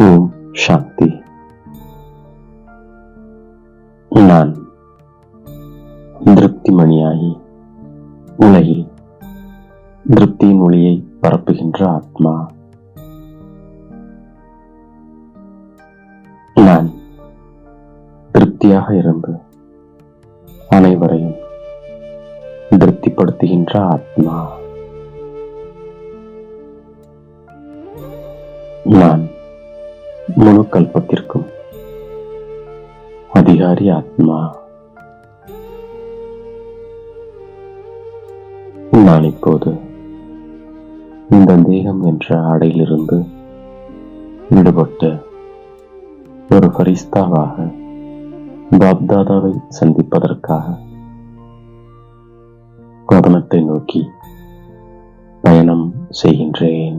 ஓம் சாந்தி. நான் திருப்திமணியாகி உலகில் திருப்தியின் ஒளியை பரப்புகின்ற ஆத்மா. நான் திருப்தியாக இருந்து அனைவரையும் திருப்திப்படுத்துகின்ற ஆத்மா. நான் முழு கல்பத்திற்கும் அதிகாரி ஆத்மா. நான் இப்போது இந்த தேகம் என்ற ஆடையிலிருந்து விடுபட்டு ஒரு ஃபரிஸ்தாவாக பாப்தாதாவை சந்திப்பதற்காக வதனத்தை நோக்கி பயணம் செய்கின்றேன்.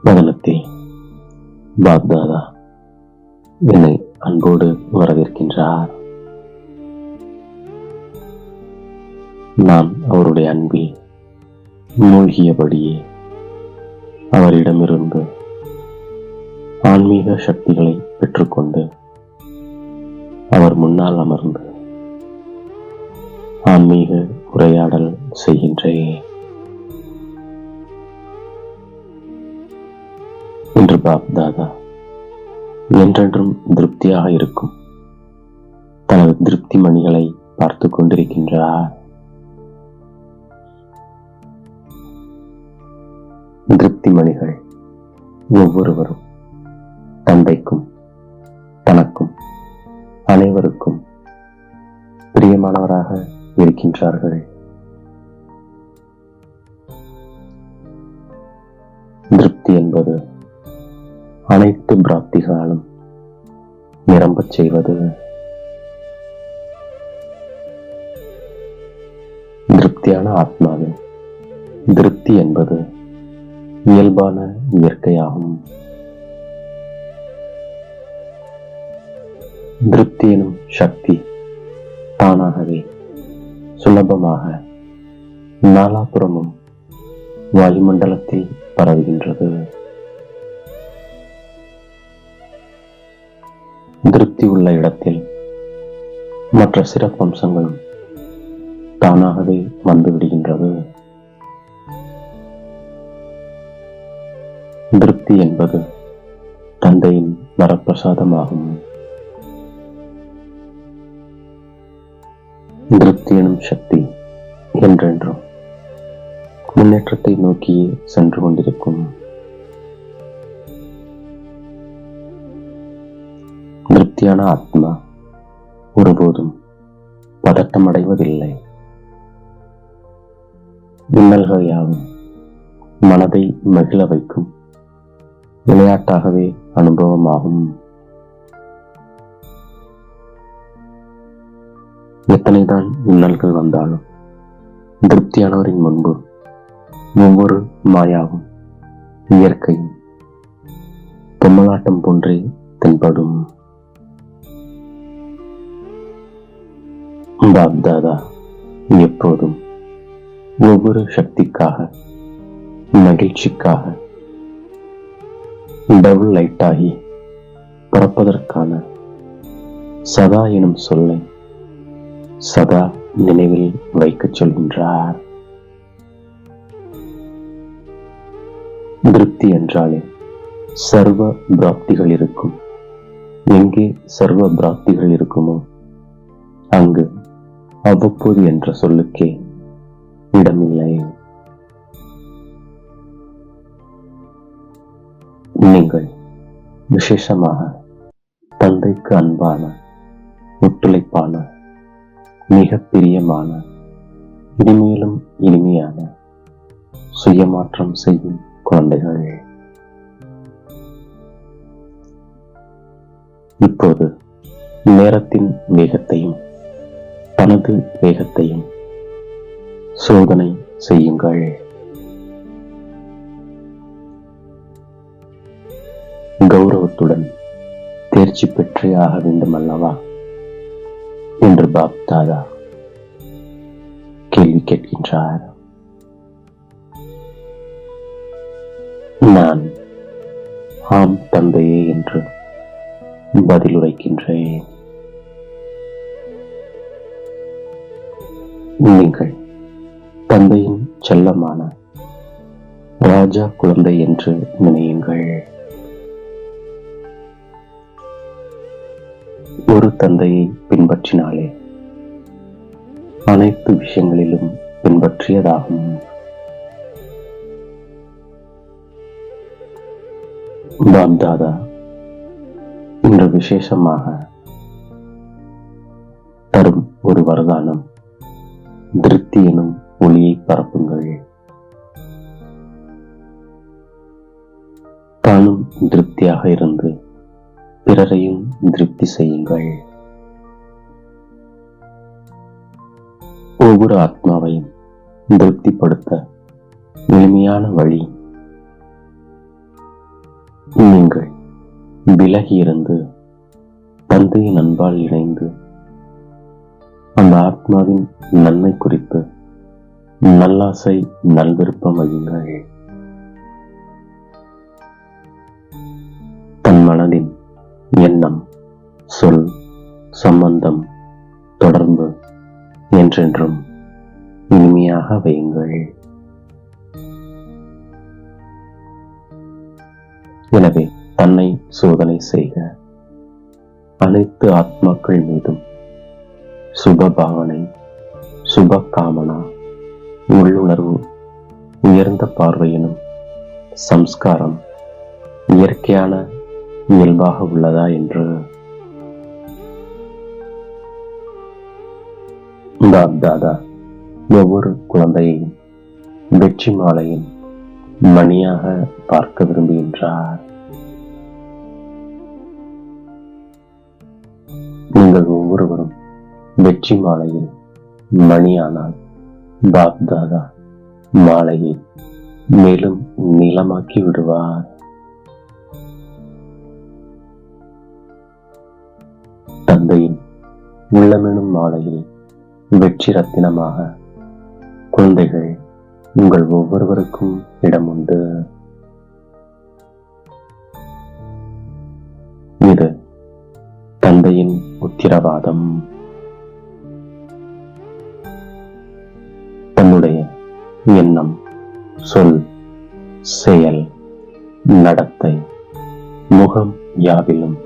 வதனத்தில் பாப்தாதா என்னை அன்போடு வரவேற்கின்றார். நான் அவருடைய அன்பில் மூழ்கியபடியே அவரிடமிருந்து ஆன்மீக சக்திகளை பெற்றுக்கொண்டு அவர் முன்னால் அமர்ந்து ஆன்மீக உரையாடல் செய்கின்றேன். இன்று பாப்தாதா என்றென்றும் திருப்தியாக இருக்கும் தனது திருப்தி மணிகளை பார்த்து கொண்டிருக்கின்றார். திருப்தி மணிகள் ஒவ்வொருவரும் தந்தைக்கும் தனக்கும் அனைவருக்கும் பிரியமானவராக இருக்கின்றார்கள். திருப்தி என்பது அனைத்து பிராப்திகளாலும் நிரம்பச் செய்வது. திருப்தியான ஆத்மாவில் திருப்தி என்பது இயல்பான இயற்கையாகும். திருப்தி எனும் சக்தி தானாகவே சுலபமாக நாலாபுறமும் வாயுமண்டலத்தில் பரவுகின்றது. திருப்தி உள்ள இடத்தில் மற்ற சிறப்பம்சங்களும் தானாகவே வந்துவிடுகின்றது. திருப்தி என்பது தந்தையின் வரப்பிரசாதமாகும். திருப்தி எனும் சக்தி என்றென்றும் முன்னேற்றத்தை நோக்கியே சென்று கொண்டிருக்கும். திருப்தியான ஆத்மா ஒருபோதும் பதட்டமடைவதில்லை. இன்னல்கள் யாவும் மனதை மகிழ வைக்கும் விளையாட்டாகவே அனுபவமாகும். எத்தனைதான் இன்னல்கள் வந்தாலும் திருப்தியானவரின் முன்பு ஒவ்வொரு மாயாவும் இயற்கையும் பொம்மலாட்டம் போன்றே தென்படும். பாப்தாதா எப்போதும் ஒவ்வொரு சக்திக்காக மகிழ்ச்சிக்காக டபுள் லைட்டாகி பிறப்பதற்கான சதா எனும் சொல்லை சதா நினைவில் வைக்கச் சொல்கின்றார். திருப்தி என்றாலே சர்வ பிராப்திகள் இருக்கும். எங்கே சர்வ பிராப்திகள் இருக்குமோ அங்கு அவ்வப்போது என்ற சொல்லுக்கே இடமில்லை. நீங்கள் விசேஷமாக தந்தைக்கு அன்பான, ஒத்துழைப்பான, மிக பிரியமான, இனிமேலும் இனிமையான சுயமாற்றம் செய்யும் குழந்தைகள். இப்போது நேரத்தின் வேகத்தையும் தனது வேகத்தையும் சோதனை செய்யுங்கள். கௌரவத்துடன் தேர்ச்சி பெற்றே ஆக வேண்டும் அல்லவா என்று பாப்தாதா கேள்வி கேட்கின்றார். ஆம் தந்தையே என்று பதிலுரைக்கின்றேன். நீங்கள் தந்தையின் செல்லமான ராஜா குழந்தை என்று நினையுங்கள். ஒரு தந்தையை பின்பற்றினாலே அனைத்து விஷயங்களிலும் பின்பற்றியதாகும். பாப்தாதா இன்று விசேஷமாக தரும் ஒரு வரதானம், திருப்தி எனும் ஒளியை பரப்புங்கள். தானும் திருப்தியாக இருந்து பிறரையும் திருப்தி செய்யுங்கள். ஒவ்வொரு ஆத்மாவையும் திருப்திப்படுத்த எளிமையான வழி, நீங்கள் விலகி இருந்து தந்தையின் அன்பால் இணைந்து அந்த ஆத்மாவின் நன்மை குறித்து நல்லாசை நல்விருப்பம் வையுங்கள். தன் மனதின் எண்ணம், சொல், சம்பந்தம், தொடர்பு என்றென்றும் இனிமையாக வையுங்கள். எனவே தன்னை சோதனை செய்க. அனைத்து ஆத்மாக்கள் மீதும் சுப பாவனை, சுப காமனா, உள்ளுணர்வு, உயர்ந்த பார்வையினும் சம்ஸ்காரம் இயற்கையான இயல்பாக உள்ளதா என்று பாப்தாதா ஒவ்வொரு குழந்தையையும் வெற்றி மாலையின் மணியாக பார்க்க விரும்புகின்றார். நீங்கள் ஒவ்வொருவரும் வெற்றி மாலையில் மணியானால் பாப்தாதா மாலையை மேலும் நீளமாக்கி விடுவார். தந்தையின் உள்ளமெனும் மாலையில் வெற்றி ரத்தினமாக குழந்தைகள் உங்கள் ஒவ்வொருவருக்கும் இடம் உண்டு. இது தந்தையின் உத்திரவாதம். தன்னுடைய எண்ணம், சொல், செயல், நடத்தை, முகம் யாவிலும்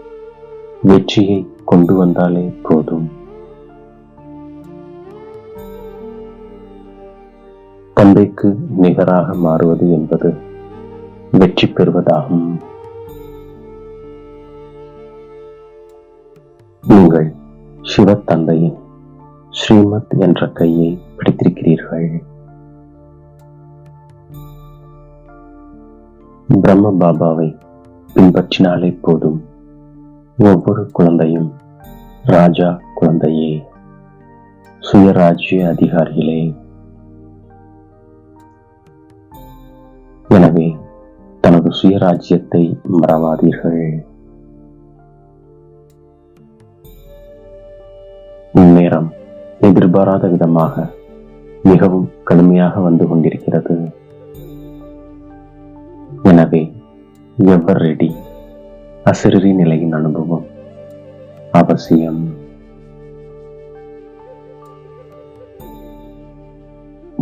வெற்றியை கொண்டு வந்தாலே போதும். தந்தைக்கு நிகராக மாறுவது என்பது வெற்றி பெறுவதாகும். நீங்கள் சிவ தந்தையின் ஸ்ரீமத் என்ற கையை பிடித்திருக்கிறீர்கள். பிரம்ம பாபாவை பின்பற்றினாலே போதும். ஒவ்வொரு குழந்தையும் ராஜா குழந்தையே, சுயராஜ்ய அதிகாரிகளே. எனவே தனது சுயராஜ்யத்தை மறவாதீர்கள். இந்நேரம் எதிர்பாராத விதமாக மிகவும் கடுமையாக வந்து கொண்டிருக்கிறது. எனவே எவர் ரெடி, அசிரரி நிலையின் அனுபவம் அவசியம்.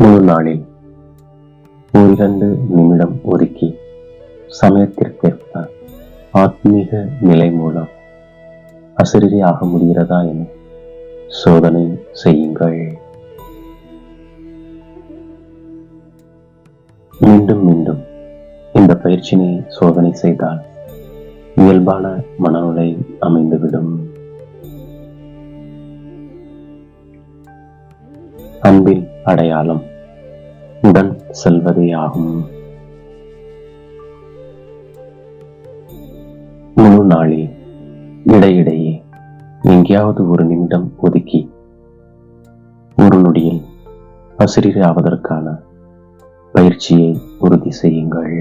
முழு நாளில் 2 நிமிடம் ஒதுக்கி சமயத்திற்கேற்ப ஆத்மீக நிலை மூலம் அசிரரி ஆக முடிகிறதா என சோதனை செய்யுங்கள். மீண்டும் மீண்டும் இந்த பயிற்சியை சோதனை செய்தால் இயல்பான மனநிலை அமைந்துவிடும். அன்பின் அடையாளம் உடன் செல்வதே ஆகும். முழு நாளில் இடையிடையே எங்கேயாவது 1 நிமிடம் ஒதுக்கி ஒரு நொடியில் அசிரரி ஆவதற்கான பயிற்சியை உறுதி செய்யுங்கள்.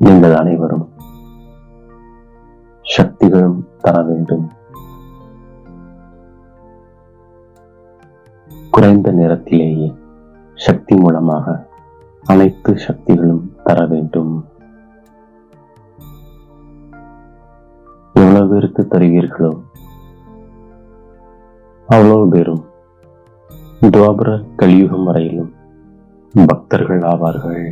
நீங்கள் அனைவரும் சக்திகளும் தர வேண்டும். குறைந்த நேரத்திலேயே சக்தி மூலமாக அனைத்து சக்திகளும் தர வேண்டும். எவ்வளவு பேருக்கு தருவீர்களோ அவ்வளவு பேரும் துவாபர கலியுகம் வரையிலும் பக்தர்கள் ஆவார்கள்.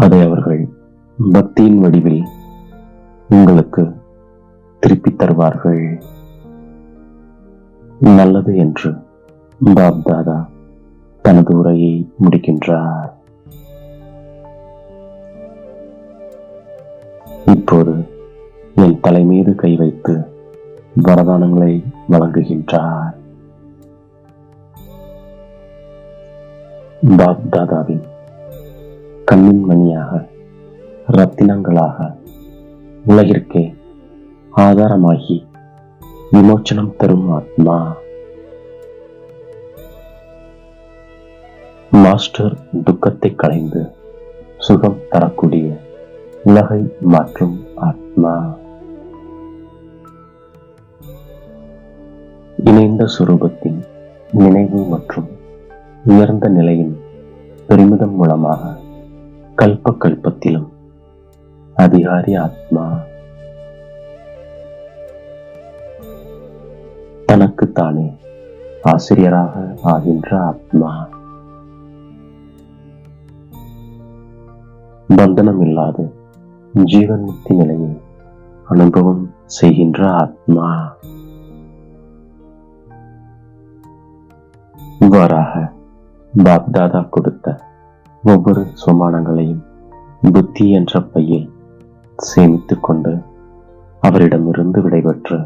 அதை அவர்கள் பக்தியின் வடிவில் உங்களுக்கு திருப்பி தருவார்கள். நல்லது என்று பாப்தாதா தனது உரையை முடிக்கின்றார். இப்போது என் தலை மீது கை வைத்து வரதானங்களை வழங்குகின்றார். பாப்தாதாவின் கண்ணின் மணியாக, ரத்தினங்களாக உலகிற்கே ஆதாரமாகி விமோச்சனம் தரும் ஆத்மா, மாஸ்டர் துக்கத்தை களைந்து சுகம் தரக்கூடிய உலகை மாற்றும் ஆத்மா, இணைந்த சுரூபத்தின் நினைவு மற்றும் உயர்ந்த நிலையின் பெருமிதம் மூலமாக கல்ப கல்பத்திலும் அதிகாரி ஆத்மா, தனக்கு தானே ஆசிரியராக ஆகின்ற ஆத்மா, பந்தனம் இல்லாத ஜீவன் முக்தி நிலையை அனுபவம் செய்கின்ற ஆத்மா. இவ்வாறாக பாப்தாதா கொடுத்த ஒவ்வொரு சுமானங்களையும் புத்தி என்ற பையில் சேமித்துக் கொண்டு அவரிடமிருந்து விடைபெற்று